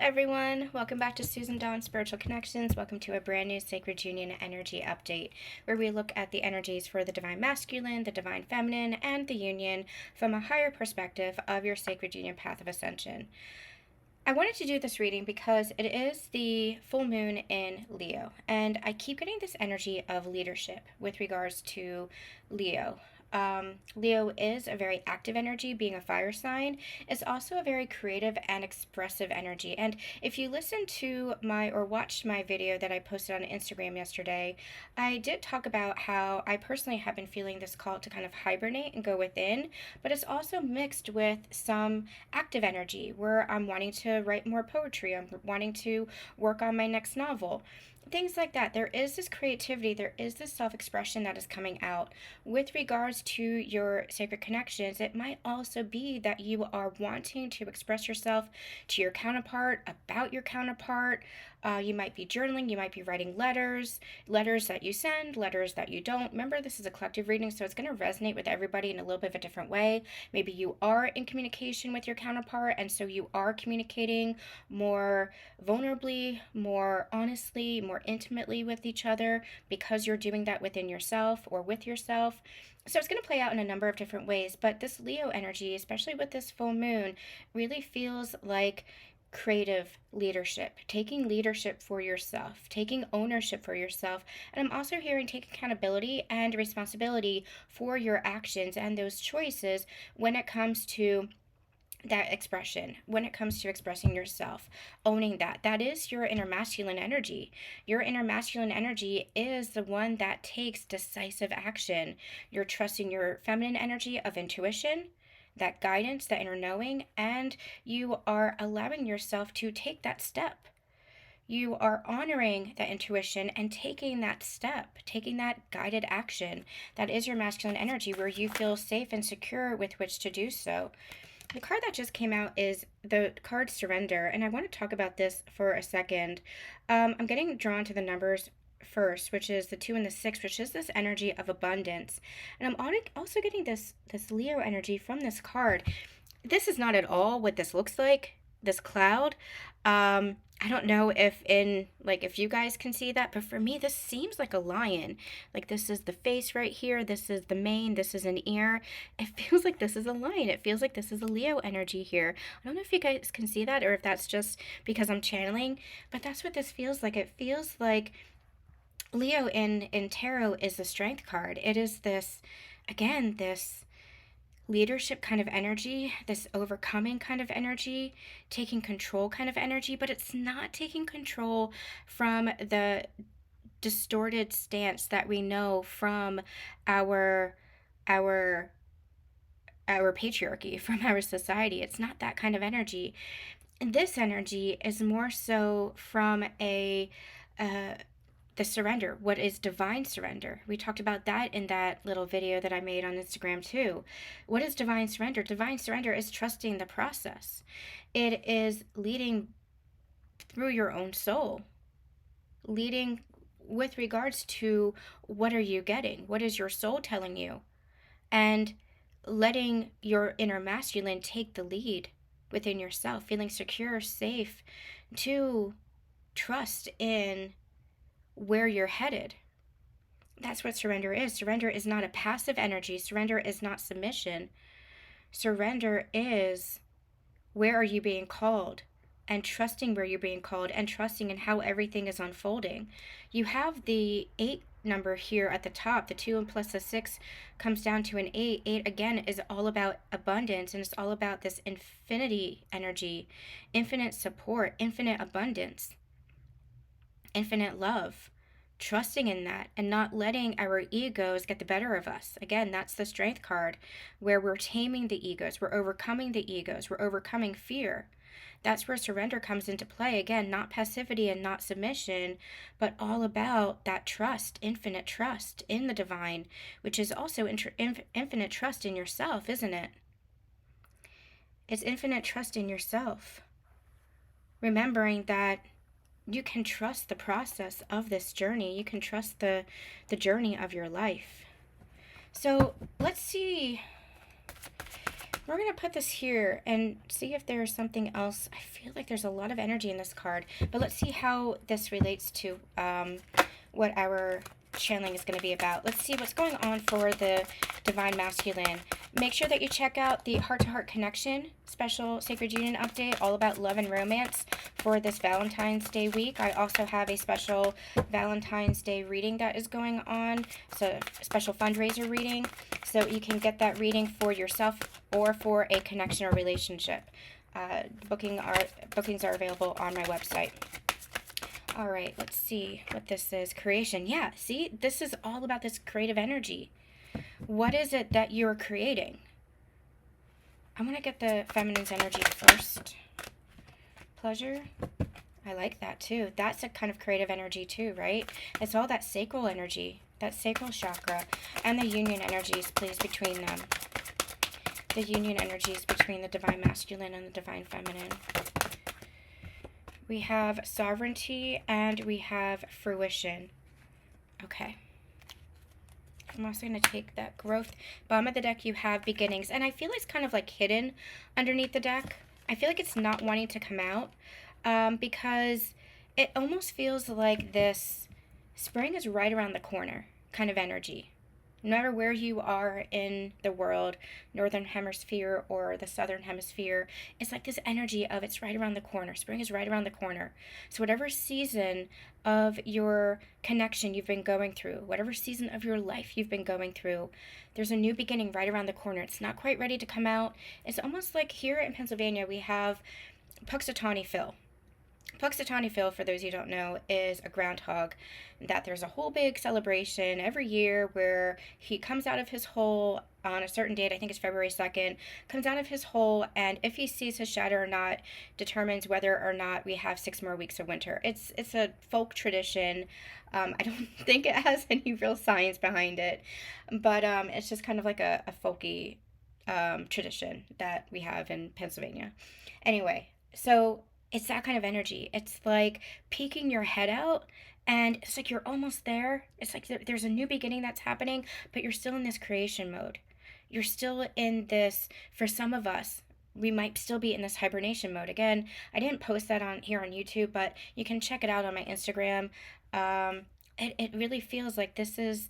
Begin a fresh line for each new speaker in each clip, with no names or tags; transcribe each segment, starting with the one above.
everyone. Welcome back to Susan Dawn Spiritual Connections. Welcome to a brand new Sacred Union energy update where we look at the energies for the Divine Masculine, the Divine Feminine, and the Union from a higher perspective of your Sacred Union path of ascension. I wanted to do this reading because it is the full moon in Leo, and I keep getting this energy of leadership with regards to Leo. Leo is a very active energy, being a fire sign. It's also a very creative and expressive energy. And if you listen to or watched my video that I posted on Instagram yesterday, I did talk about how I personally have been feeling this call to kind of hibernate and go within, but it's also mixed with some active energy where I'm wanting to write more poetry, I'm wanting to work on my next novel. Things like that. There is this creativity, there is this self-expression that is coming out. With regards to your sacred connections, it might also be that you are wanting to express yourself to your counterpart, about your counterpart. You might be journaling, you might be writing letters that you send, letters that you don't. Remember, this is a collective reading, so it's going to resonate with everybody in a little bit of a different way. Maybe you are in communication with your counterpart, and so you are communicating more vulnerably, more honestly, more intimately with each other because you're doing that within yourself or with yourself. So it's going to play out in a number of different ways, but this Leo energy, especially with this full moon, really feels like creative leadership, taking leadership for yourself, taking ownership for yourself. And I'm also hearing take accountability and responsibility for your actions and those choices when it comes to that expression, when it comes to expressing yourself, owning that is your inner masculine energy. Your inner masculine energy is the one that takes decisive action. You're trusting your feminine energy of intuition, that guidance, that inner knowing, and you are allowing yourself to take that step. You are honoring that intuition and taking that step, taking that guided action. That is your masculine energy where you feel safe and secure with which to do so. The card that just came out is the card Surrender, and I want to talk about this for a second. I'm getting drawn to the numbers first, which is the 2 and the 6, which is this energy of abundance. And I'm also getting this Leo energy from this card. This is not at all what this looks like, this cloud. I don't know if you guys can see that, but for me, this seems like a lion. Like this is the face right here. This is the mane. This is an ear. It feels like this is a lion. It feels like this is a Leo energy here. I don't know if you guys can see that or if that's just because I'm channeling, but that's what this feels like. It feels like Leo in tarot is the strength card. It is this, again, this leadership kind of energy, this overcoming kind of energy, taking control kind of energy, but it's not taking control from the distorted stance that we know from our patriarchy, from our society. It's not that kind of energy. And this energy is more so from the surrender, what is divine surrender. We talked about that in that little video that I made on Instagram too. What is divine surrender? Divine surrender is trusting the process. It is leading through your own soul, leading with regards to what are you getting? What is your soul telling you? And letting your inner masculine take the lead within yourself, feeling secure, safe to trust in where you're headed. That's what surrender is. Surrender is not a passive energy. Surrender is not submission. Surrender is where are you being called, and trusting where you're being called, and trusting in how everything is unfolding. You have the 8 number here at the top. The 2 and plus the 6 comes down to an 8. 8 again is all about abundance, and it's all about this infinity energy, infinite support, infinite abundance, infinite love, trusting in that and not letting our egos get the better of us. Again, that's the strength card where we're taming the egos, we're overcoming the egos, we're overcoming fear. That's where surrender comes into play. Again, not passivity and not submission, but all about that trust, infinite trust in the divine, which is also infinite trust in yourself, isn't it? It's infinite trust in yourself. Remembering that you can trust the process of this journey. You can trust the journey of your life. So let's see. we're going to put this here and see if there's something else. I feel like there's a lot of energy in this card, but let's see how this relates to what our channeling is going to be about. Let's see what's going on for the Divine Masculine. Make sure that you check out the Heart to Heart Connection special Sacred Union update, all about love and romance for this Valentine's Day week. I also have a special Valentine's Day reading that is going on. So a special fundraiser reading. So you can get that reading for yourself or for a connection or relationship. Bookings are available on my website. All right, let's see what this is. Creation. Yeah, see, this is all about this creative energy. What is it that you're creating? I'm going to get the feminine's energy first. Pleasure. I like that too. That's a kind of creative energy too, right? It's all that sacral energy, that sacral chakra, and the union energies, please, between them. The union energies between the Divine Masculine and the Divine Feminine. We have sovereignty and we have fruition. Okay. I'm also going to take that growth. Bottom of the deck, you have beginnings. And I feel it's kind of like hidden underneath the deck. I feel like it's not wanting to come out because it almost feels like this spring is right around the corner kind of energy. No matter where you are in the world, northern hemisphere or the southern hemisphere, it's like this energy of it's right around the corner. Spring is right around the corner. So whatever season of your connection you've been going through, whatever season of your life you've been going through, there's a new beginning right around the corner. It's not quite ready to come out. It's almost like here in Pennsylvania we have Puxatawny Phil. Puxatawny Phil, for those who don't know, is a groundhog that there's a whole big celebration every year where he comes out of his hole on a certain date, I think it's February 2nd, comes out of his hole, and if he sees his shadow or not, determines whether or not we have 6 more weeks of winter. It's a folk tradition. I don't think it has any real science behind it, but it's just kind of like a folky tradition that we have in Pennsylvania. Anyway, so it's that kind of energy. It's like peeking your head out, and it's like you're almost there. It's like there's a new beginning that's happening, but you're still in this creation mode. You're still in this, for some of us, we might still be in this hibernation mode. Again, I didn't post that on here on YouTube, but you can check it out on my Instagram. It really feels like this is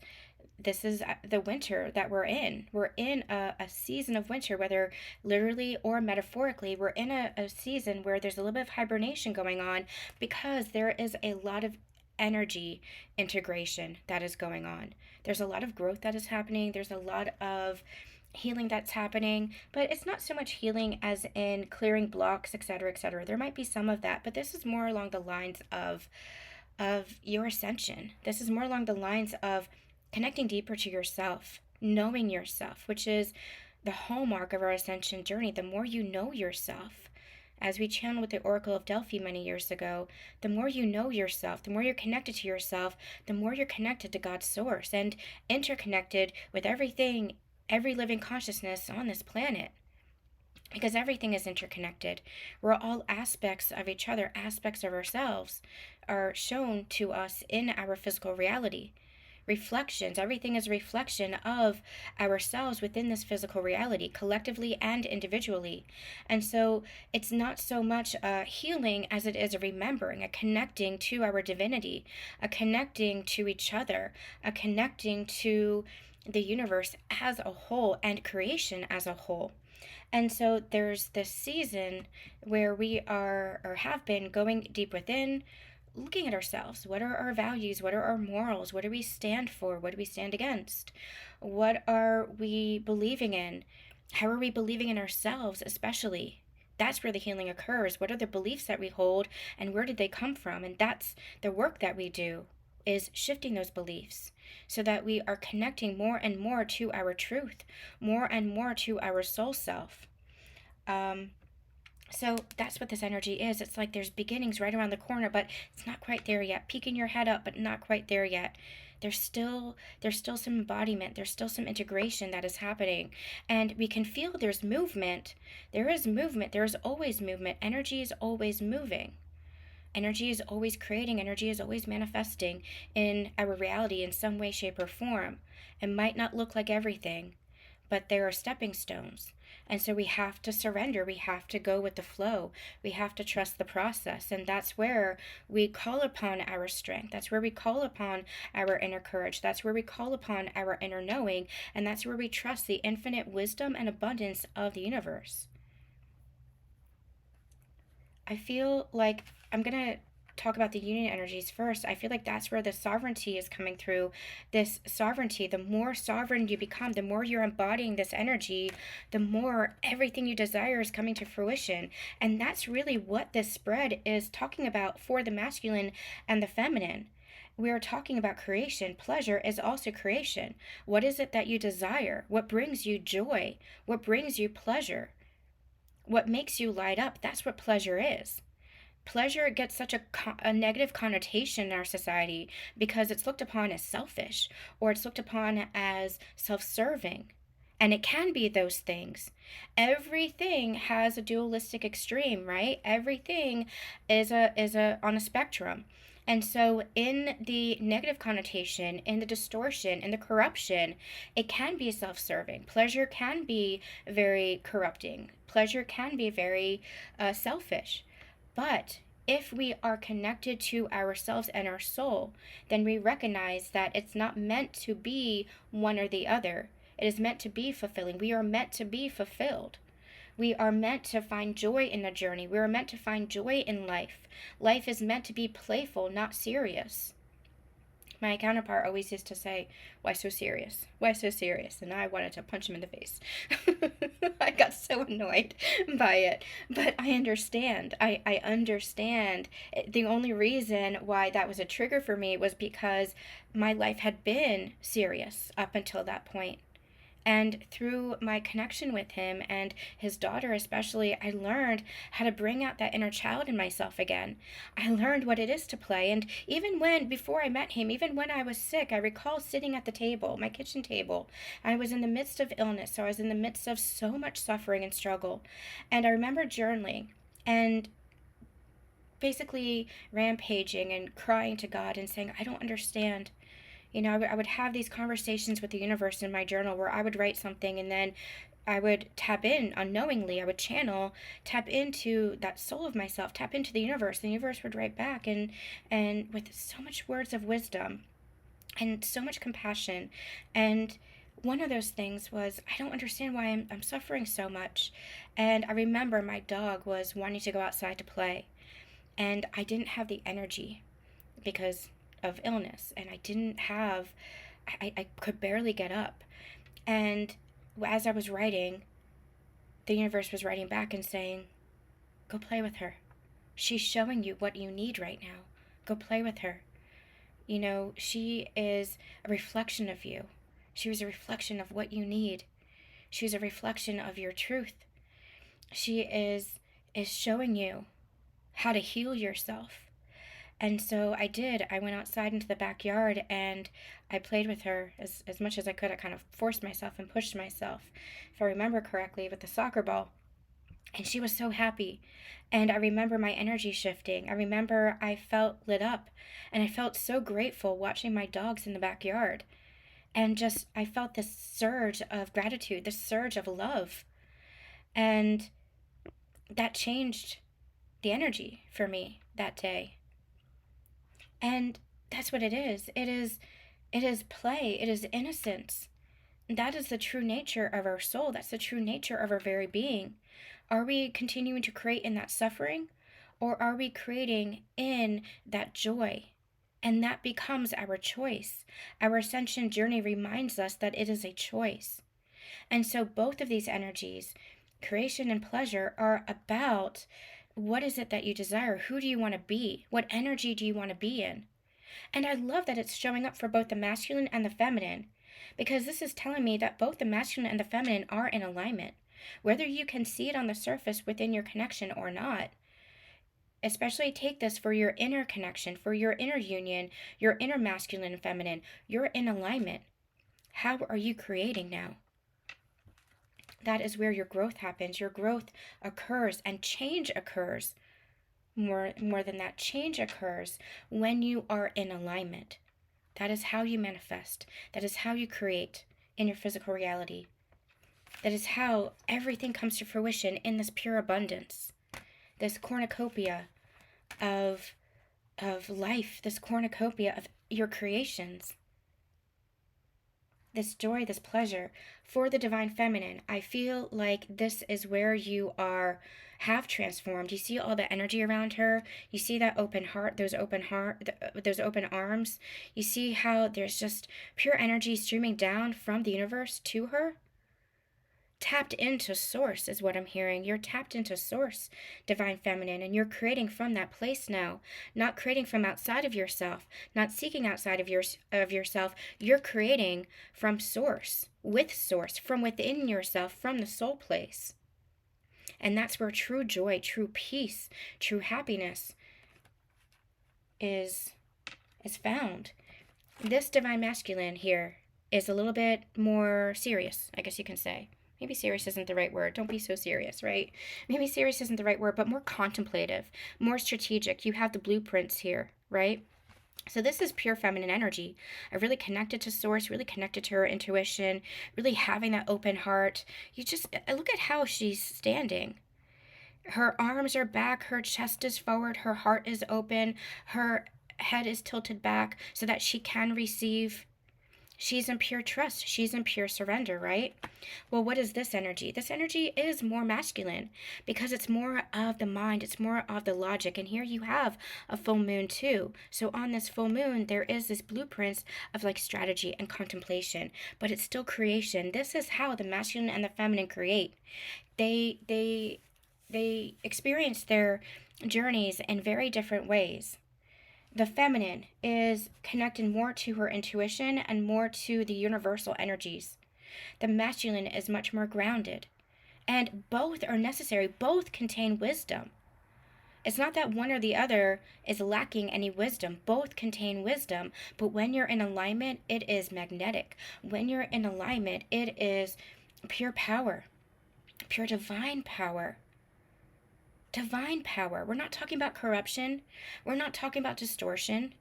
the winter that we're in. We're in a season of winter, whether literally or metaphorically. We're in a season where there's a little bit of hibernation going on because there is a lot of energy integration that is going on. There's a lot of growth that is happening. There's a lot of healing that's happening, but it's not so much healing as in clearing blocks, etc., etc. There might be some of that, but this is more along the lines of your ascension. This is more along the lines of connecting deeper to yourself, knowing yourself, which is the hallmark of our ascension journey. The more you know yourself, as we channeled with the Oracle of Delphi many years ago, the more you know yourself, the more you're connected to yourself, the more you're connected to God's source and interconnected with everything, every living consciousness on this planet. Because everything is interconnected. We're all aspects of each other, aspects of ourselves are shown to us in our physical reality. Reflections, everything is a reflection of ourselves within this physical reality, collectively and individually. And so it's not so much a healing as it is a remembering, a connecting to our divinity, a connecting to each other, a connecting to the universe as a whole and creation as a whole. And so there's this season where we are or have been going deep within, looking at ourselves. What are our values? What are our morals? What do we stand for? What do we stand against? What are we believing in? How are we believing in ourselves, especially? That's where the healing occurs. What are the beliefs that we hold and where did they come from? And that's the work that we do, is shifting those beliefs so that we are connecting more and more to our truth, more and more to our soul self. So that's what this energy is. It's like there's beginnings right around the corner, but it's not quite there yet. Peeking your head up, but not quite there yet. There's still some embodiment. There's still some integration that is happening. And we can feel there's movement. There is movement. There is always movement. Energy is always moving. Energy is always creating. Energy is always manifesting in our reality in some way, shape, or form. It might not look like everything, but there are stepping stones. And so we have to surrender. We have to go with the flow. We have to trust the process. And that's where we call upon our strength. That's where we call upon our inner courage. That's where we call upon our inner knowing. And that's where we trust the infinite wisdom and abundance of the universe. I feel like I'm going to talk about the union energies first. I feel like that's where the sovereignty is coming through. This sovereignty, the more sovereign you become, the more you're embodying this energy, the more everything you desire is coming to fruition. And that's really what this spread is talking about for the masculine and the feminine. We are talking about creation. Pleasure is also creation. What is it that you desire? What brings you joy? What brings you pleasure? What makes you light up? That's what pleasure is. Pleasure gets such a negative connotation in our society because it's looked upon as selfish, or it's looked upon as self-serving. And it can be those things. Everything has a dualistic extreme, right? Everything is on a spectrum. And so in the negative connotation, in the distortion, in the corruption, it can be self-serving. Pleasure can be very corrupting. Pleasure can be very selfish. But if we are connected to ourselves and our soul, then we recognize that it's not meant to be one or the other. It is meant to be fulfilling. We are meant to be fulfilled. We are meant to find joy in the journey. We are meant to find joy in life. Life is meant to be playful, not serious. My counterpart always used to say, "Why so serious? Why so serious?" And I wanted to punch him in the face. I got so annoyed by it. But I understand. I understand. The only reason why that was a trigger for me was because my life had been serious up until that point. And through my connection with him and his daughter especially, I learned how to bring out that inner child in myself again. I learned what it is to play. And even when, before I met him, even when I was sick, I recall sitting at the table, my kitchen table. I was in the midst of illness, so I was in the midst of so much suffering and struggle. And I remember journaling and basically rampaging and crying to God and saying, "I don't understand." I would have these conversations with the universe in my journal where I would write something and then I would tap in unknowingly. I would tap into that soul of myself, tap into the universe. The universe would write back and with so much words of wisdom and so much compassion. And one of those things was, I don't understand why I'm suffering so much. And I remember my dog was wanting to go outside to play. And I didn't have the energy because of illness, and I could barely get up. And as I was writing, the universe was writing back and saying, "Go play with her. She's showing you what you need right now. Go play with her. She is a reflection of you. She was a reflection of what you need. She's a reflection of your truth. She is showing you how to heal yourself." And so I did. I went outside into the backyard and I played with her as much as I could. I kind of forced myself and pushed myself, if I remember correctly, with the soccer ball. And she was so happy. And I remember my energy shifting. I remember I felt lit up. And I felt so grateful watching my dogs in the backyard. And just, I felt this surge of gratitude, this surge of love. And that changed the energy for me that day. And that's what it is. It is play. It is innocence. That is the true nature of our soul. That's the true nature of our very being. Are we continuing to create in that suffering, or are we creating in that joy? And that becomes our choice. Our ascension journey reminds us that it is a choice. And so both of these energies, creation and pleasure, are about what is it that you desire? Who do you want to be? What energy do you want to be in? And I love that it's showing up for both the masculine and the feminine, because this is telling me that both the masculine and the feminine are in alignment, whether you can see it on the surface within your connection or not. Especially take this for your inner connection, for your inner union, your inner masculine and feminine. You're in alignment. How are you creating now? That is where your growth happens. Your growth occurs and change occurs. More than that, change occurs when you are in alignment. That is how you manifest. That is how you create in your physical reality. That is how everything comes to fruition in this pure abundance, this cornucopia of life, this cornucopia of your creations, this joy, this pleasure for the divine feminine. I feel like this is where you have transformed. You see all the energy around her. You see that open heart, those open arms. You see how there's just pure energy streaming down from the universe to her. Tapped into source is what I'm hearing. You're tapped into source, divine feminine, and you're creating from that place now, not creating from outside of yourself, not seeking outside of yourself. You're creating from source, with source, from within yourself, from the soul place. And that's where true joy, true peace, true happiness is found. This divine masculine here is a little bit more serious, I guess you can say. Maybe serious isn't the right word. Don't be so serious, right? Maybe serious isn't the right word, but more contemplative, more strategic. You have the blueprints here, right? So this is pure feminine energy. I really connected to source, really connected to her intuition, really having that open heart. You just look at how she's standing. Her arms are back, her chest is forward, her heart is open, her head is tilted back so that she can receive. She's in pure trust. She's in pure surrender, right? Well, what is this energy? This energy is more masculine because it's more of the mind. It's more of the logic. And here you have a full moon too. So on this full moon, there is this blueprints of like strategy and contemplation, but it's still creation. This is how the masculine and the feminine create. They experience their journeys in very different ways. The feminine is connected more to her intuition and more to the universal energies. The masculine is much more grounded. And both are necessary. Both contain wisdom. It's not that one or the other is lacking any wisdom. Both contain wisdom. But when you're in alignment, it is magnetic. When you're in alignment, it is pure power. Pure divine power. Divine power. We're not talking about corruption. We're not talking about distortion.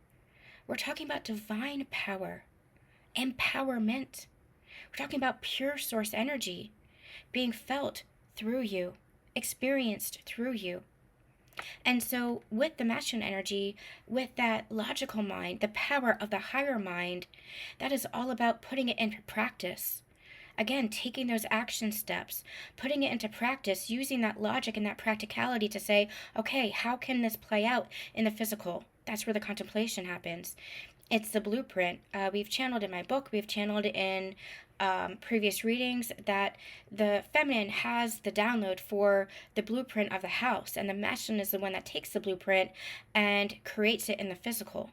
We're talking about divine power, empowerment. We're talking about pure source energy being felt through you, experienced through you. And so with the masculine energy, with that logical mind, the power of the higher mind, that is all about putting it into practice. Again, taking those action steps, putting it into practice, using that logic and that practicality to say, okay, how can this play out in the physical? That's where the contemplation happens. It's the blueprint. We've channeled in my book, we've channeled in previous readings that the feminine has the download for the blueprint of the house, and the masculine is the one that takes the blueprint and creates it in the physical.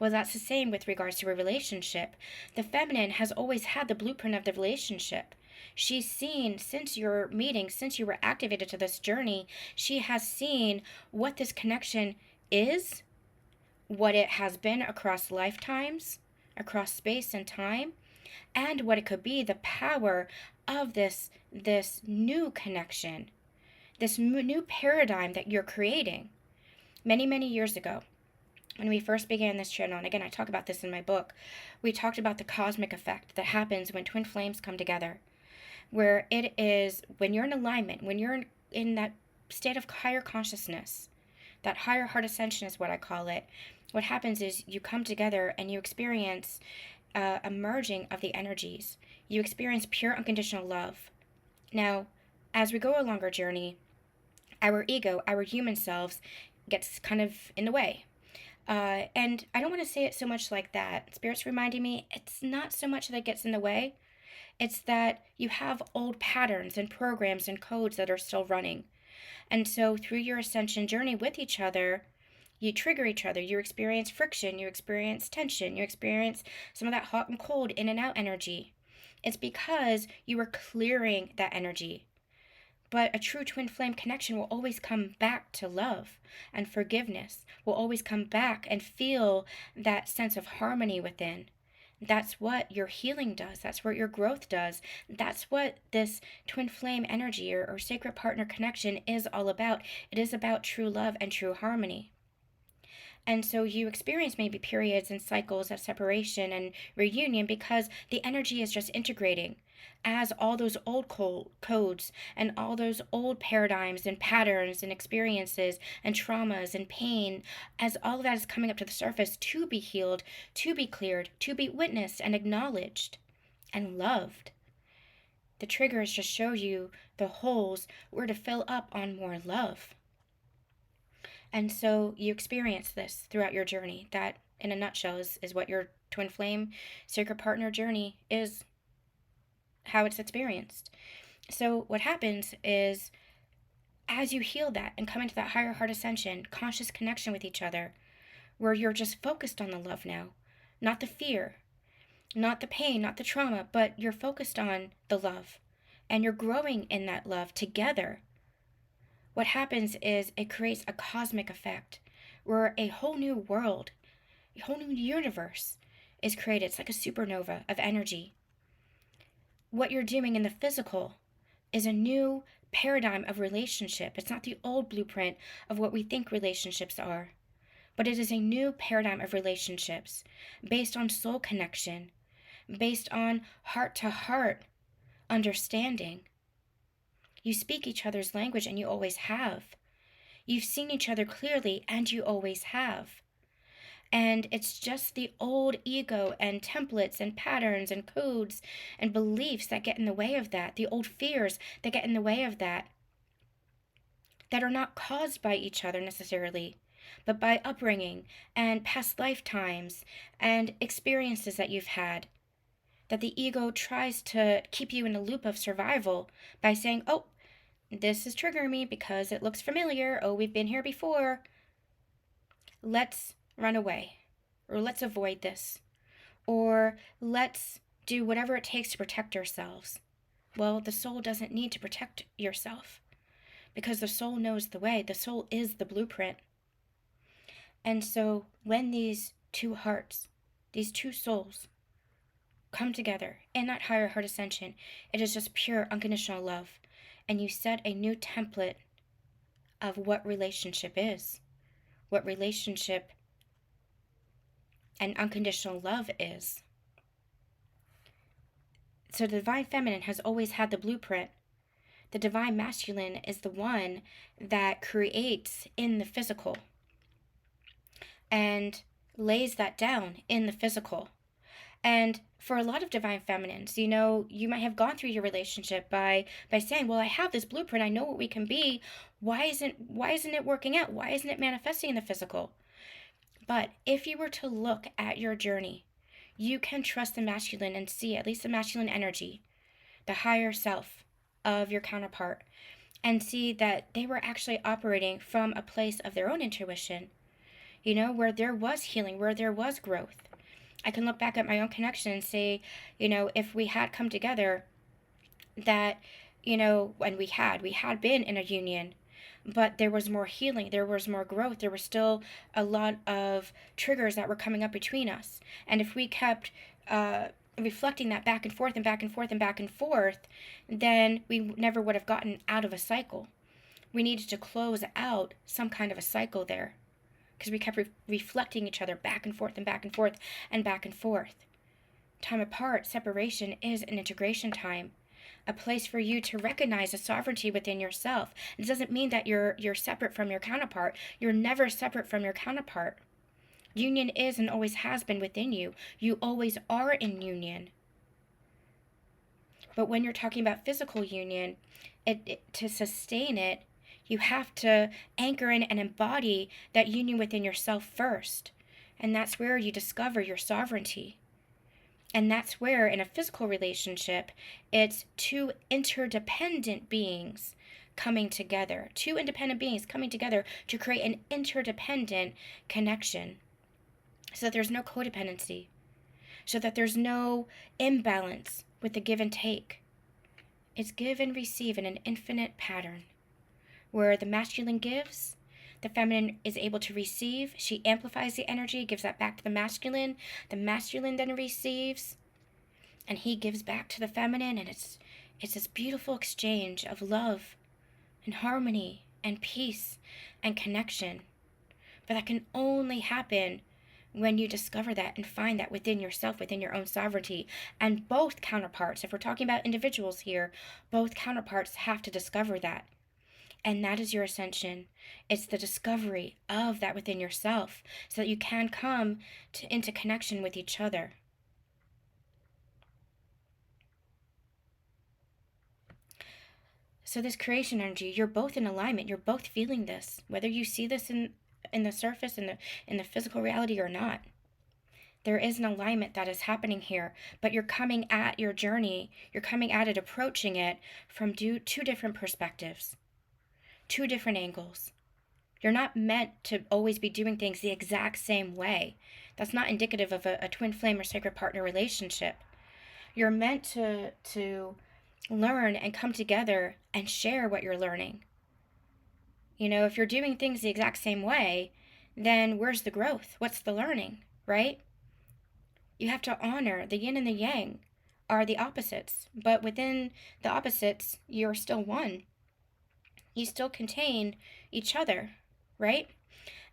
Well, that's the same with regards to a relationship. The feminine has always had the blueprint of the relationship. She's seen, since your meeting, since you were activated to this journey, she has seen what this connection is, what it has been across lifetimes, across space and time, and what it could be, the power of this new connection, this new paradigm that you're creating. Many, many years ago, when we first began this channel, and again, I talk about this in my book, we talked about the cosmic effect that happens when twin flames come together, where it is when you're in alignment, when you're in that state of higher consciousness, that higher heart ascension is what I call it. What happens is you come together and you experience a merging of the energies. You experience pure unconditional love. Now, as we go along our journey, our ego, our human selves, gets kind of in the way. And I don't want to say it so much like that. Spirit's reminding me it's not so much that it gets in the way. It's that you have old patterns and programs and codes that are still running. And so through your ascension journey with each other, you trigger each other. You experience friction. You experience tension. You experience some of that hot and cold in and out energy. It's because you are clearing that energy. But a true twin flame connection will always come back to love and forgiveness, will always come back and feel that sense of harmony within. That's what your healing does. That's what your growth does. That's what this twin flame energy or sacred partner connection is all about. It is about true love and true harmony. And so you experience maybe periods and cycles of separation and reunion because the energy is just integrating. as all those old codes and all those old paradigms and patterns and experiences and traumas and pain, as all of that is coming up to the surface to be healed, to be cleared, to be witnessed and acknowledged and loved. The triggers just show you the holes where to fill up on more love. And so you experience this throughout your journey. That, in a nutshell, is what your twin flame sacred partner journey is, how it's experienced. So what happens is, as you heal that and come into that higher heart ascension, conscious connection with each other, where you're just focused on the love now, not the fear, not the pain, not the trauma, but you're focused on the love, and you're growing in that love together. What happens is it creates a cosmic effect where a whole new world, a whole new universe is created. It's like a supernova of energy. What you're doing in the physical is a new paradigm of relationship. It's not the old blueprint of what we think relationships are, but it is a new paradigm of relationships based on soul connection, based on heart-to-heart understanding. You speak each other's language, and you always have. You've seen each other clearly, and you always have. And it's just the old ego and templates and patterns and codes and beliefs that get in the way of that, the old fears that get in the way of that are not caused by each other necessarily, but by upbringing and past lifetimes and experiences that you've had, that the ego tries to keep you in a loop of survival by saying, oh, this is triggering me because it looks familiar. Oh, we've been here before. Let's run away, or let's avoid this, or let's do whatever it takes to protect ourselves. Well, the soul doesn't need to protect yourself, because the soul knows the way. The soul is the blueprint. And so when these two hearts, these two souls, come together in that higher heart ascension, it is just pure unconditional love. And you set a new template of what relationship is, what relationship and unconditional love is. So the divine feminine has always had the blueprint. The divine masculine is the one that creates in the physical and lays that down in the physical. And for a lot of divine feminines, you might have gone through your relationship by saying, well, I have this blueprint, I know what we can be. Why isn't it working out? Why isn't it manifesting in the physical? But if you were to look at your journey, you can trust the masculine and see at least the masculine energy, the higher self of your counterpart, and see that they were actually operating from a place of their own intuition, where there was healing, where there was growth. I can look back at my own connection and say, if we had come together, that, when we had been in a union, but there was more healing, there was more growth, there was still a lot of triggers that were coming up between us. And if we kept reflecting that back and forth and back and forth and back and forth, then we never would have gotten out of a cycle. We needed to close out some kind of a cycle there, because we kept reflecting each other back and forth and back and forth and back and forth. Time apart, separation, is an integration time, a place for you to recognize a sovereignty within yourself. It doesn't mean that you're separate from your counterpart. You're never separate from your counterpart. Union is and always has been within you. You always are in union. But when you're talking about physical union, to sustain it, you have to anchor in and embody that union within yourself first. And that's where you discover your sovereignty. And that's where, in a physical relationship, it's two interdependent beings coming together. Two independent beings coming together to create an interdependent connection. So that there's no codependency. So that there's no imbalance with the give and take. It's give and receive in an infinite pattern, where the masculine gives, the feminine is able to receive. She amplifies the energy, gives that back to the masculine. The masculine then receives, and he gives back to the feminine, and it's this beautiful exchange of love and harmony and peace and connection. But that can only happen when you discover that and find that within yourself, within your own sovereignty. And both counterparts, if we're talking about individuals here, both counterparts have to discover that. And that is your ascension. It's the discovery of that within yourself so that you can come into connection with each other. So this creation energy, you're both in alignment. You're both feeling this, whether you see this in the surface, in the physical reality or not. There is an alignment that is happening here, but you're coming at your journey, you're coming at it, approaching it from two different perspectives, two different angles. You're not meant to always be doing things the exact same way. That's not indicative of a twin flame or sacred partner relationship. You're meant to learn and come together and share what you're learning. You know, if you're doing things the exact same way, then where's the growth? What's the learning, right? You have to honor the yin and the yang are the opposites, but within the opposites, you're still one. You still contain each other, right?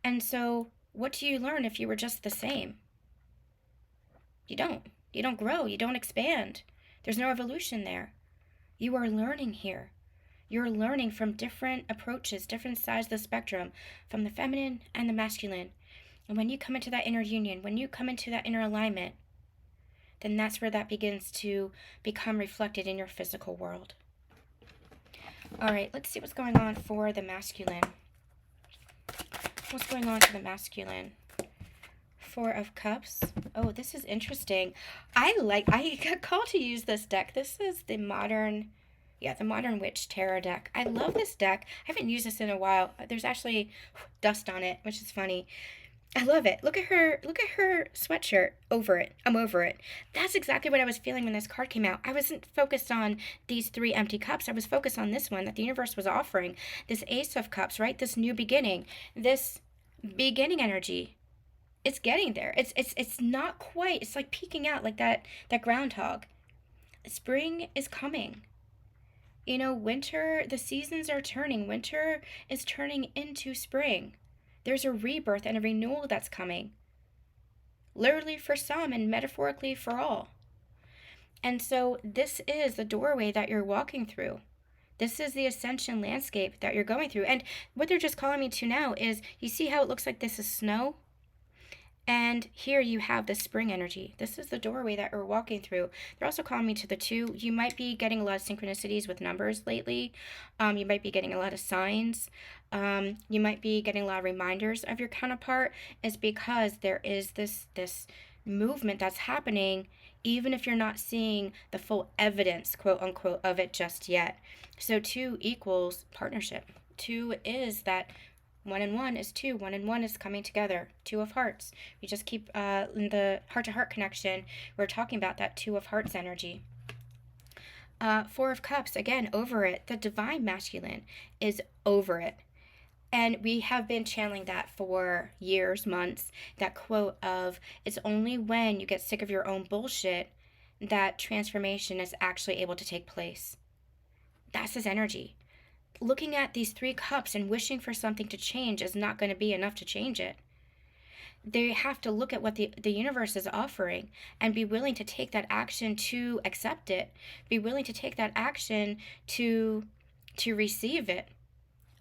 And so what do you learn if you were just the same? You don't. You don't grow. You don't expand. There's no evolution there. You are learning here. You're learning from different approaches, different sides of the spectrum, from the feminine and the masculine. And when you come into that inner union, when you come into that inner alignment, then that's where that begins to become reflected in your physical world. All right, let's see what's going on for the masculine. What's going on for the masculine? Four of Cups. Oh, this is interesting. I got called to use this deck. This is the Modern Witch Tarot deck. I love this deck. I haven't used this in a while. There's actually dust on it, which is funny. I love it. Look at her sweatshirt. Over it. I'm over it. That's exactly what I was feeling when this card came out. I wasn't focused on these three empty cups. I was focused on this one that the universe was offering. This Ace of Cups, right? This new beginning. This beginning energy. It's getting there. It's not quite. It's like peeking out like that groundhog. Spring is coming. You know, winter, the seasons are turning. Winter is turning into spring. There's a rebirth and a renewal that's coming. Literally for some and metaphorically for all. And so this is the doorway that you're walking through. This is the ascension landscape that you're going through. And what they're just calling me to now is, you see how it looks like this is snow? And here you have the spring energy. This is the doorway that we're walking through. They're also calling me to the two. You might be getting a lot of synchronicities with numbers lately. You might be getting a lot of signs. You might be getting a lot of reminders of your counterpart. Is because there is this movement that's happening, even if you're not seeing the full evidence, quote unquote, of it just yet. So 2 equals partnership. 2 is that 1 and 1 is 2. 1 and 1 is coming together. 2 of Hearts. We just keep in the heart-to-heart connection. We're talking about that 2 of Hearts energy. 4 of Cups, again, over it. The divine masculine is over it. And we have been channeling that for years, months. That quote of, it's only when you get sick of your own bullshit that transformation is actually able to take place. That's his energy. Looking at these 3 cups and wishing for something to change is not going to be enough to change it. They have to look at what the universe is offering and be willing to take that action to accept it. Be willing to take that action to receive it.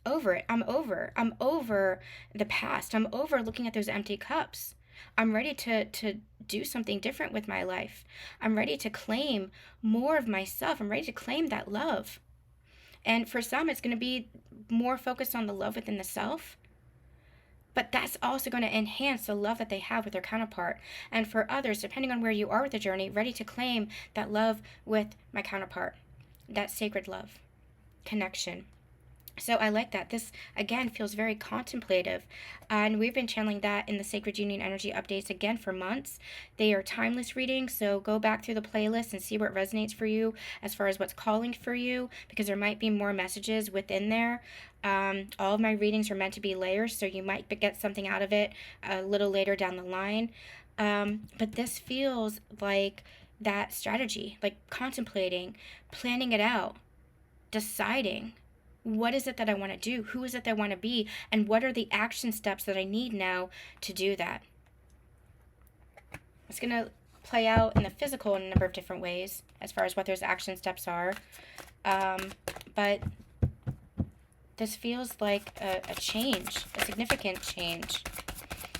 Over it. I'm over the past. I'm over looking at those empty cups. I'm ready to do something different with my life. I'm ready to claim more of myself. I'm ready to claim that love. And for some, it's going to be more focused on the love within the self. But that's also going to enhance the love that they have with their counterpart. And for others, depending on where you are with the journey, ready to claim that love with my counterpart. That sacred love. Connection. So I like that. This, again, feels very contemplative. And we've been channeling that in the Sacred Union Energy Updates, again, for months. They are timeless readings, so go back through the playlist and see what resonates for you as far as what's calling for you, because there might be more messages within there. All of my readings are meant to be layers, so you might get something out of it a little later down the line. But this feels like that strategy, like contemplating, planning it out, deciding. What is it that I want to do? Who is it that I want to be? And what are the action steps that I need now to do that? It's going to play out in the physical in a number of different ways as far as what those action steps are. But this feels like a change, a significant change.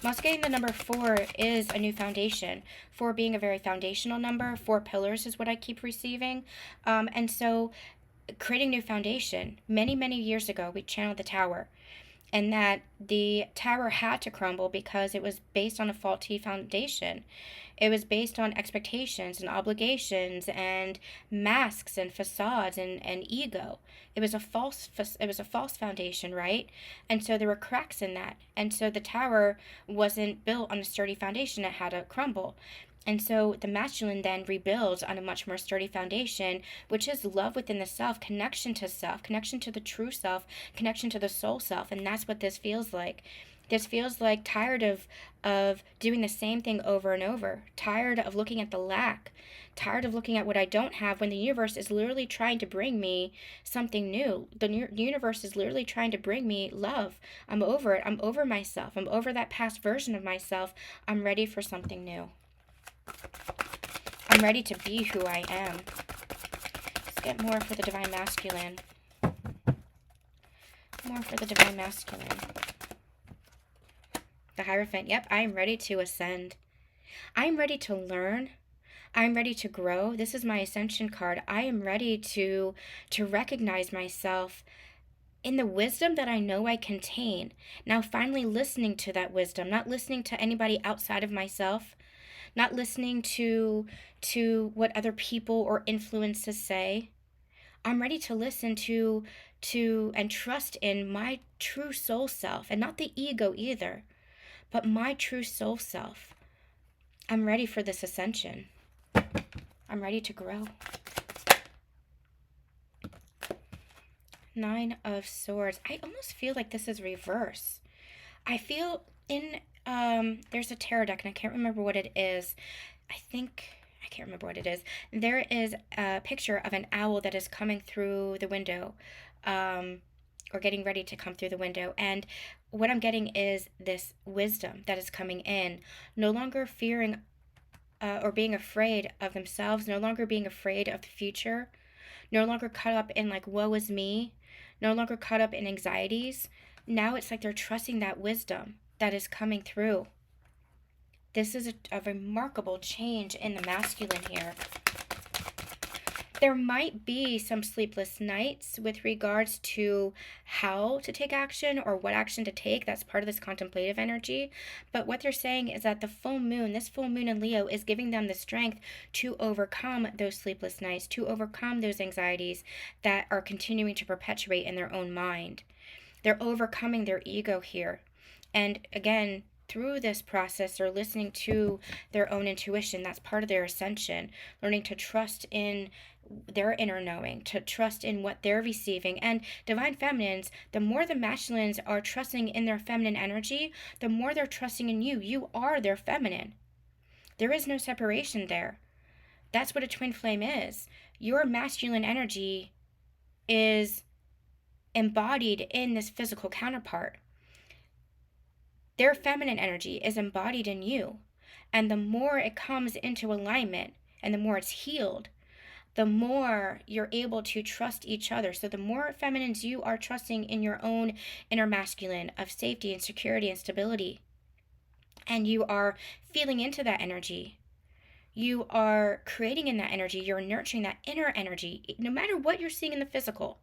I'm also getting the number 4 is a new foundation. 4 being a very foundational number. 4 pillars is what I keep receiving. And so creating new foundation. Many, many years ago, we channeled the tower. And that the tower had to crumble because it was based on a faulty foundation. It was based on expectations and obligations and masks and facades and ego. It was a false foundation, right? And so there were cracks in that. And so the tower wasn't built on a sturdy foundation. It had to crumble. And so the masculine then rebuilds on a much more sturdy foundation, which is love within the self, connection to the true self, connection to the soul self. And that's what this feels like. This feels like tired of doing the same thing over and over, tired of looking at the lack, tired of looking at what I don't have when the universe is literally trying to bring me something new. The universe is literally trying to bring me love. I'm over it. I'm over myself. I'm over that past version of myself. I'm ready for something new. I'm ready to be who I am. Let's get more for the Divine Masculine. More for the Divine Masculine. The Hierophant. Yep, I am ready to ascend. I'm ready to learn. I'm ready to grow. This is my Ascension card. I am ready to recognize myself in the wisdom that I know I contain. Now finally listening to that wisdom, not listening to anybody outside of myself, not listening to what other people or influences say. I'm ready to listen to and trust in my true soul self, and not the ego either, but my true soul self. I'm ready for this ascension. I'm ready to grow. 9 of Swords. I almost feel like this is reverse. I feel in there's a tarot deck, and I can't remember what it is. I can't remember what it is. There is a picture of an owl that is coming through the window, or getting ready to come through the window. And what I'm getting is this wisdom that is coming in, no longer fearing or being afraid of themselves, no longer being afraid of the future, no longer caught up in like, woe is me, no longer caught up in anxieties. Now it's like they're trusting that wisdom that is coming through. This is a remarkable change in the masculine here. There might be some sleepless nights with regards to how to take action or what action to take. That's part of this contemplative energy. But what they're saying is that the full moon, this full moon in Leo, is giving them the strength to overcome those sleepless nights, to overcome those anxieties that are continuing to perpetuate in their own mind. They're overcoming their ego here. And again, through this process, they're listening to their own intuition. That's part of their ascension, learning to trust in their inner knowing, to trust in what they're receiving. And divine feminines, the more the masculines are trusting in their feminine energy, the more they're trusting in you. You are their feminine. There is no separation there. That's what a twin flame is. Your masculine energy is embodied in this physical counterpart. Their feminine energy is embodied in you. And the more it comes into alignment and the more it's healed, the more you're able to trust each other. So the more feminines you are trusting in your own inner masculine of safety and security and stability, and you are feeling into that energy, you are creating in that energy, you're nurturing that inner energy, no matter what you're seeing in the physical.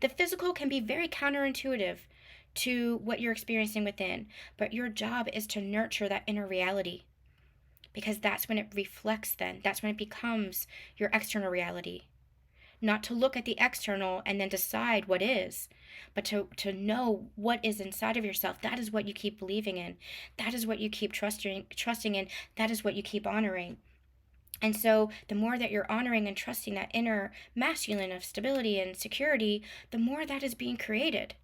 The physical can be very counterintuitive to what you're experiencing within, but your job is to nurture that inner reality, because that's when it reflects then. That's when it becomes your external reality. Not to look at the external and then decide what is, but to know what is inside of yourself. That is what you keep believing in. That is what you keep trusting in. That is what you keep honoring. And so the more that you're honoring and trusting that inner masculine of stability and security, the more that is being created.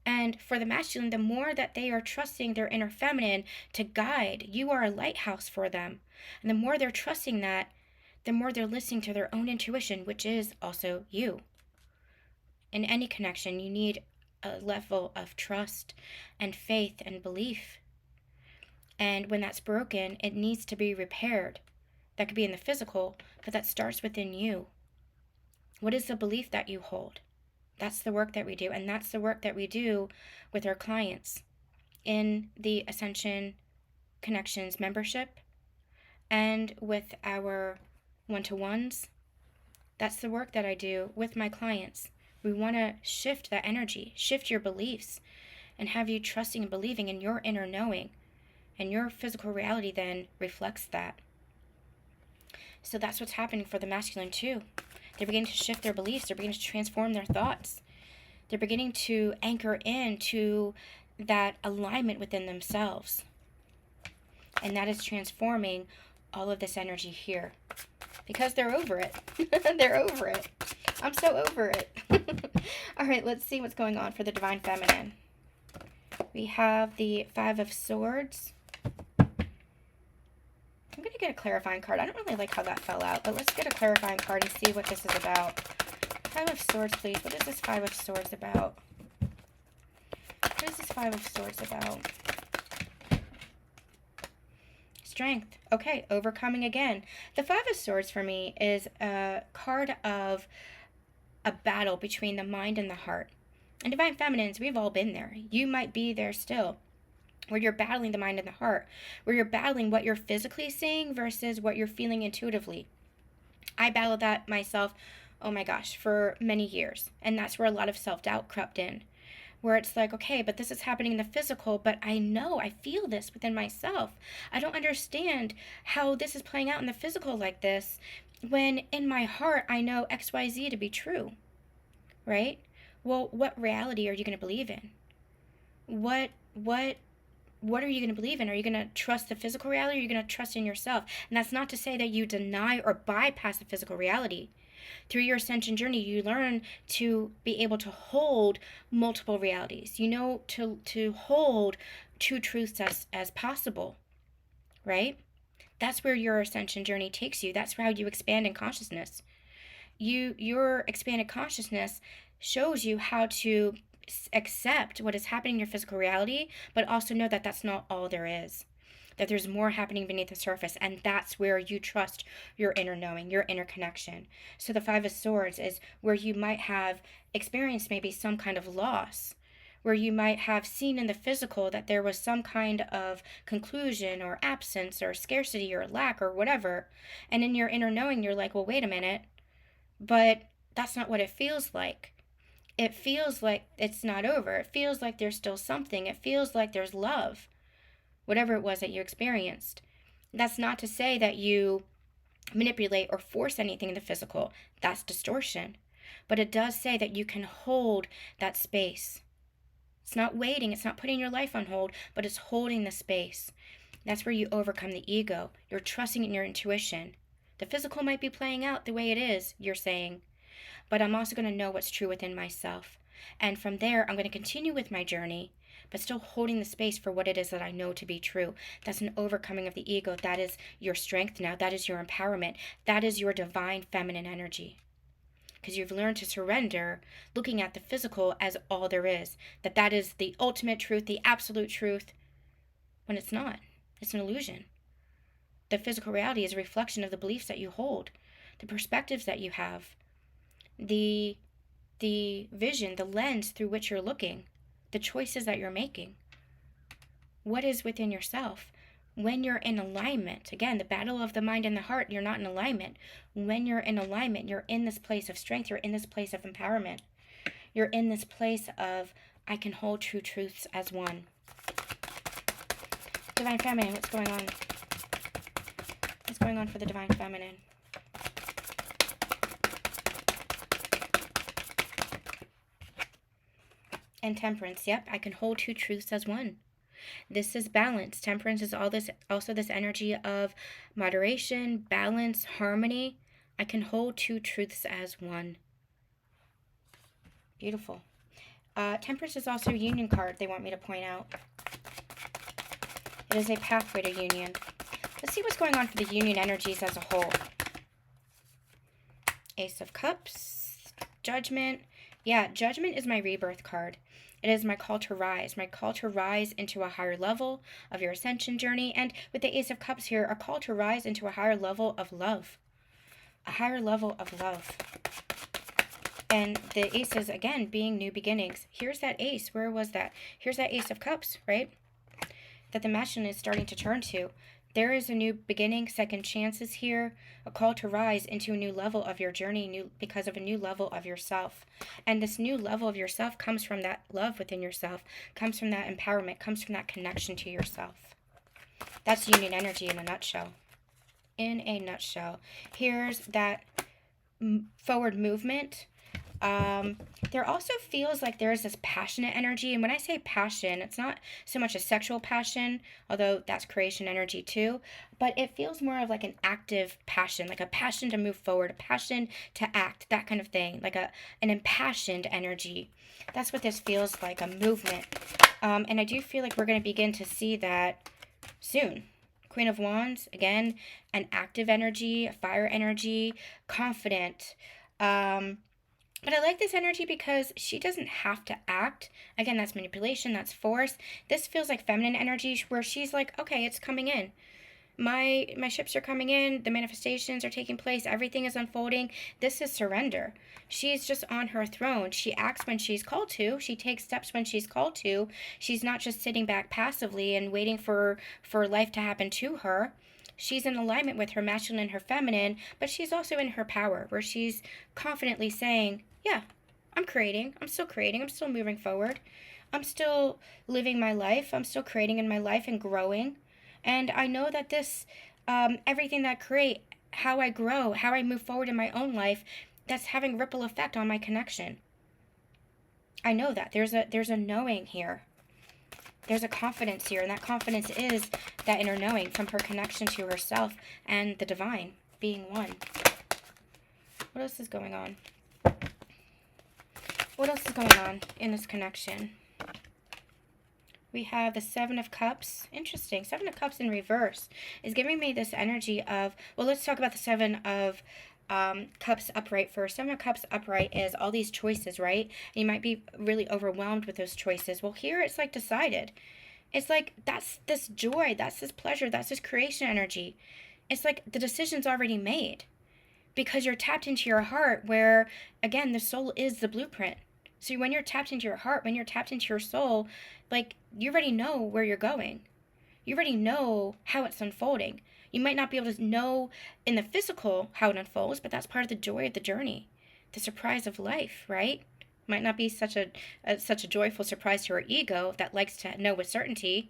And for the masculine, the more that they are trusting their inner feminine to guide, you are a lighthouse for them. And the more they're trusting that, the more they're listening to their own intuition, which is also you. In any connection, you need a level of trust and faith and belief. And when that's broken, it needs to be repaired. That could be in the physical, but that starts within you. What is the belief that you hold? That's the work that we do, and that's the work that we do with our clients in the Ascension Connections membership and with our one-to-ones. That's the work that I do with my clients. We want to shift that energy, shift your beliefs, and have you trusting and believing in your inner knowing. And your physical reality then reflects that. So that's what's happening for the masculine too. They're beginning to shift their beliefs. They're beginning to transform their thoughts. They're beginning to anchor into that alignment within themselves. And that is transforming all of this energy here. Because they're over it. They're over it. I'm so over it. All right, let's see what's going on for the Divine Feminine. We have the Five of Swords. I'm going to get a clarifying card. I don't really like how that fell out, but let's get a clarifying card and see what this is about. Five of Swords, please. What is this Five of Swords about? What is this Five of Swords about? Strength. Okay, overcoming again. The Five of Swords for me is a card of a battle between the mind and the heart. And Divine Feminines, we've all been there. You might be there still, where you're battling the mind and the heart, where you're battling what you're physically seeing versus what you're feeling intuitively. I battled that myself, oh my gosh, for many years. And that's where a lot of self-doubt crept in, where it's like, okay, but this is happening in the physical, but I know, I feel this within myself. I don't understand how this is playing out in the physical like this, when in my heart I know XYZ to be true, right? Well, what reality are you going to believe in? What are you going to believe in? Are you going to trust the physical reality, or are you going to trust in yourself? And that's not to say that you deny or bypass the physical reality. Through your ascension journey, you learn to be able to hold multiple realities. You know, to hold two truths as possible, right? That's where your ascension journey takes you. That's how you expand in consciousness. Your expanded consciousness shows you how to accept what is happening in your physical reality, but also know that that's not all there is, that there's more happening beneath the surface, and that's where you trust your inner knowing, your inner connection. So the Five of Swords is where you might have experienced maybe some kind of loss, where you might have seen in the physical that there was some kind of conclusion or absence or scarcity or lack or whatever, and in your inner knowing you're like, well, wait a minute, but that's not what it feels like. It feels like it's not over. It feels like there's still something. It feels like there's love, whatever it was that you experienced. That's not to say that you manipulate or force anything in the physical. That's distortion. But it does say that you can hold that space. It's not waiting. It's not putting your life on hold, but it's holding the space. That's where you overcome the ego. You're trusting in your intuition. The physical might be playing out the way it is, you're saying, but I'm also going to know what's true within myself. And from there, I'm going to continue with my journey, but still holding the space for what it is that I know to be true. That's an overcoming of the ego. That is your strength now. That is your empowerment. That is your divine feminine energy. Because you've learned to surrender, looking at the physical as all there is. That is the ultimate truth, the absolute truth, when it's not. It's an illusion. The physical reality is a reflection of the beliefs that you hold, the perspectives that you have, the vision, the lens through which you're looking, the choices that you're making. What is within yourself? When you're in alignment, again, the battle of the mind and the heart, you're not in alignment. When you're in alignment, you're in this place of strength. You're in this place of empowerment. You're in this place of, I can hold true truths as one. Divine Feminine, what's going on? What's going on for the Divine Feminine? And Temperance, yep, I can hold two truths as one. This is balance. Temperance is also this energy of moderation, balance, harmony. I can hold two truths as one. Beautiful. Temperance is also a union card they want me to point out. It is a pathway to union. Let's see what's going on for the union energies as a whole. Ace of Cups, Judgment, Yeah, Judgment is my rebirth card. It is my call to rise into a higher level of your ascension journey. And with the Ace of Cups here, a call to rise into a higher level of love. A higher level of love. And the aces, again, being new beginnings. Here's that ace. Where was that? Here's that Ace of Cups, right? That the masculine is starting to turn to. There is a new beginning, second chances here, a call to rise into a new level of your journey because of a new level of yourself. And this new level of yourself comes from that love within yourself, comes from that empowerment, comes from that connection to yourself. That's union energy in a nutshell. In a nutshell. Here's that forward movement. There also feels like there's this passionate energy. And when I say passion, it's not so much a sexual passion, although that's creation energy too, but it feels more of like an active passion, like a passion to move forward, a passion to act, that kind of thing, like an impassioned energy. That's what this feels like, a movement. And I do feel like we're going to begin to see that soon. Queen of Wands, again, an active energy, a fire energy, confident. But I like this energy because she doesn't have to act. Again, that's manipulation, that's force. This feels like feminine energy where she's like, okay, it's coming in. My ships are coming in, the manifestations are taking place, everything is unfolding. This is surrender. She's just on her throne. She acts when she's called to. She takes steps when she's called to. She's not just sitting back passively and waiting for life to happen to her. She's in alignment with her masculine and her feminine, but she's also in her power, where she's confidently saying, yeah, I'm creating. I'm still moving forward. I'm still living my life. I'm still creating in my life and growing. And I know that this, everything that I create, how I grow, how I move forward in my own life, that's having ripple effect on my connection. I know that. There's a knowing here. There's a confidence here, and that confidence is that inner knowing from her connection to herself and the divine being one. What else is going on? What else is going on in this connection? We have the Seven of Cups. Interesting. Seven of Cups in reverse is giving me this energy of, well, let's talk about the Seven of Cups upright first. Seven of Cups upright is all these choices, right? And you might be really overwhelmed with those choices. Well, here it's like decided. It's like that's this joy, that's this pleasure, that's this creation energy. It's like the decision's already made because you're tapped into your heart where, again, the soul is the blueprint. So when you're tapped into your heart, when you're tapped into your soul, like you already know where you're going. You already know how it's unfolding. You might not be able to know in the physical how it unfolds, but that's part of the joy of the journey, the surprise of life, right? Might not be such a joyful surprise to our ego that likes to know with certainty.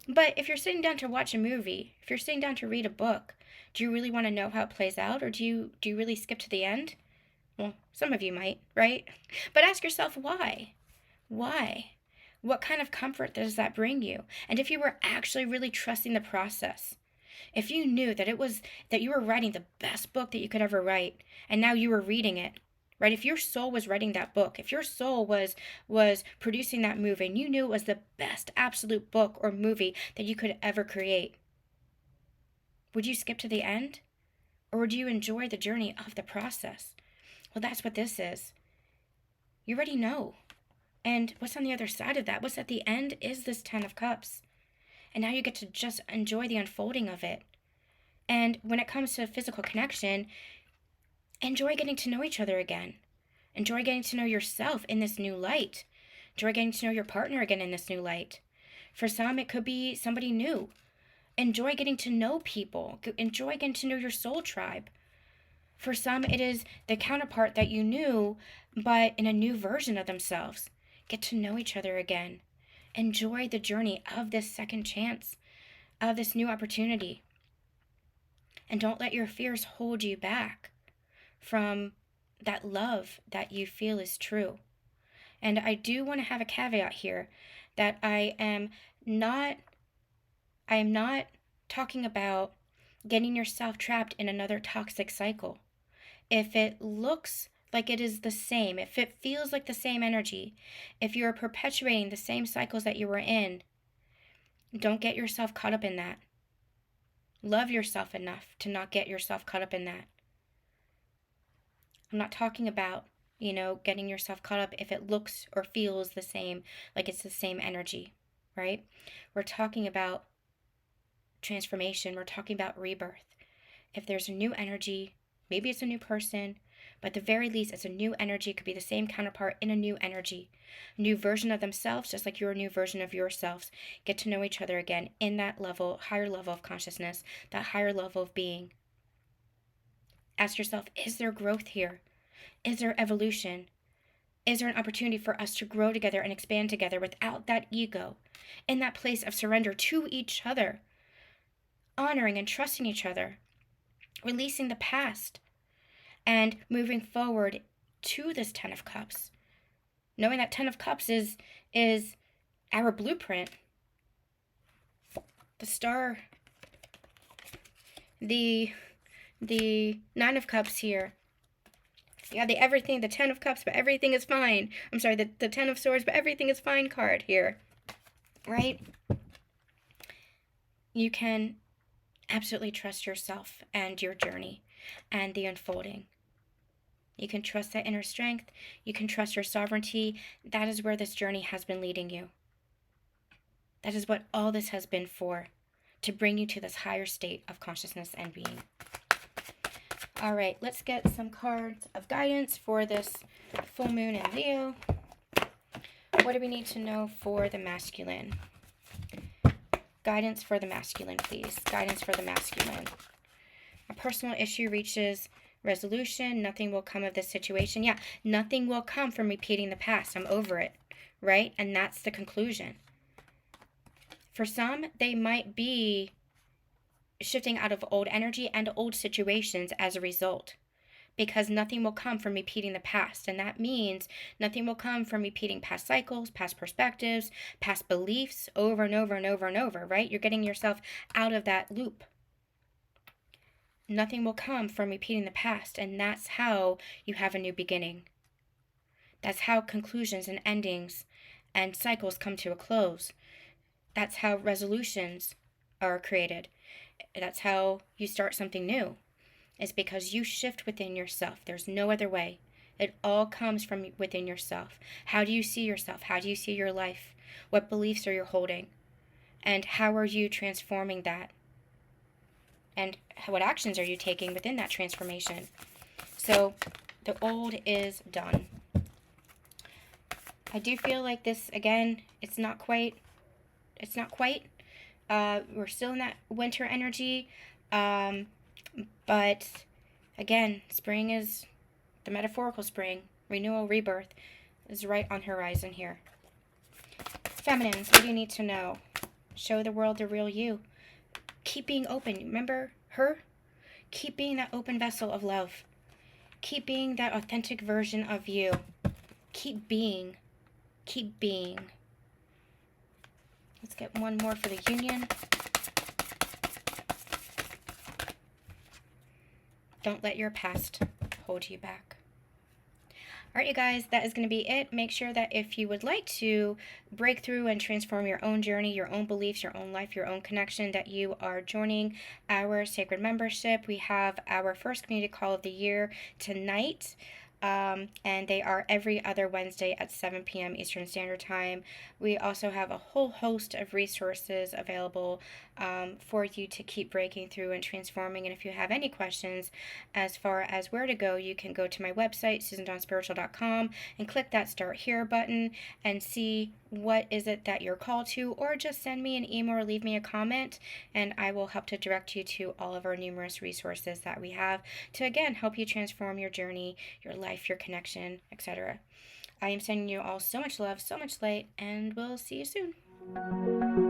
But if you're sitting down to watch a movie, if you're sitting down to read a book, do you really want to know how it plays out, or do you really skip to the end? Well, some of you might, right? But ask yourself why. Why? What kind of comfort does that bring you? And if you were actually really trusting the process, if you knew that that you were writing the best book that you could ever write, and now you were reading it, right? If your soul was writing that book, if your soul was producing that movie, and you knew it was the best absolute book or movie that you could ever create, would you skip to the end? Or would you enjoy the journey of the process? Well, that's what this is. You already know. And what's on the other side of that? What's at the end is this Ten of Cups. And now you get to just enjoy the unfolding of it. And when it comes to physical connection, enjoy getting to know each other again. Enjoy getting to know yourself in this new light. Enjoy getting to know your partner again in this new light. For some, it could be somebody new. Enjoy getting to know people. Enjoy getting to know your soul tribe. For some, it is the counterpart that you knew, but in a new version of themselves. Get to know each other again. Enjoy the journey of this second chance, of this new opportunity. And don't let your fears hold you back from that love that you feel is true. And I do want to have a caveat here that I am not talking about getting yourself trapped in another toxic cycle. If it looks like it is the same, if it feels like the same energy, if you're perpetuating the same cycles that you were in, don't get yourself caught up in that. Love yourself enough to not get yourself caught up in that. I'm not talking about you know, getting yourself caught up if it looks or feels the same, like it's the same energy, right? We're talking about transformation. We're talking about rebirth. If there's a new energy, maybe it's a new person, but at the very least, it's a new energy. It could be the same counterpart in a new energy, a new version of themselves, just like you're a new version of yourselves. Get to know each other again in that level, higher level of consciousness, that higher level of being. Ask yourself, is there growth here? Is there evolution? Is there an opportunity for us to grow together and expand together without that ego, in that place of surrender to each other, honoring and trusting each other, releasing the past, and moving forward to this Ten of Cups, knowing that Ten of Cups is our blueprint. The star, the Nine of Cups here. Yeah, the everything, the Ten of Cups, but everything is fine. I'm sorry, the Ten of Swords, but everything is fine card here, right? You can absolutely trust yourself and your journey and the unfolding. You can trust that inner strength. You can trust your sovereignty. That is where this journey has been leading you. That is what all this has been for, to bring you to this higher state of consciousness and being. All right, let's get some cards of guidance for this full moon in Leo. What do we need to know for the masculine? Guidance for the masculine, please. Guidance for the masculine. A personal issue reaches resolution. Nothing will come of this situation. Yeah, nothing will come from repeating the past. I'm over it, right? And that's the conclusion. For some, they might be shifting out of old energy and old situations as a result, because nothing will come from repeating the past. And that means nothing will come from repeating past cycles, past perspectives, past beliefs over and over and over and over, right? You're getting yourself out of that loop. Nothing will come from repeating the past, and that's how you have a new beginning. That's how conclusions and endings and cycles come to a close. That's how resolutions are created. That's how you start something new. It's because you shift within yourself. There's no other way. It all comes from within yourself. How do you see yourself? How do you see your life? What beliefs are you holding? And how are you transforming that? And what actions are you taking within that transformation? So the old is done. I do feel like this, again, it's not quite. We're still in that winter energy. But again, spring is the metaphorical spring. Renewal, rebirth is right on horizon here. Feminines, what do you need to know? Show the world the real you. Keep being open. Remember her? Keep being that open vessel of love. Keep being that authentic version of you. Keep being. Keep being. Let's get one more for the union. Don't let your past hold you back. All right, you guys, that is going to be it. Make sure that if you would like to break through and transform your own journey, your own beliefs, your own life, your own connection, that you are joining our sacred membership. We have our first community call of the year tonight. And they are every other Wednesday at 7 p.m. Eastern Standard Time. We also have a whole host of resources available for you to keep breaking through and transforming. And if you have any questions as far as where to go, you can go to my website, SusanDawnSpiritual.com, and click that Start Here button and see what is it that you're called to, or just send me an email or leave me a comment, and I will help to direct you to all of our numerous resources that we have to, again, help you transform your journey, your life, your connection, etc. I am sending you all so much love, so much light, and we'll see you soon.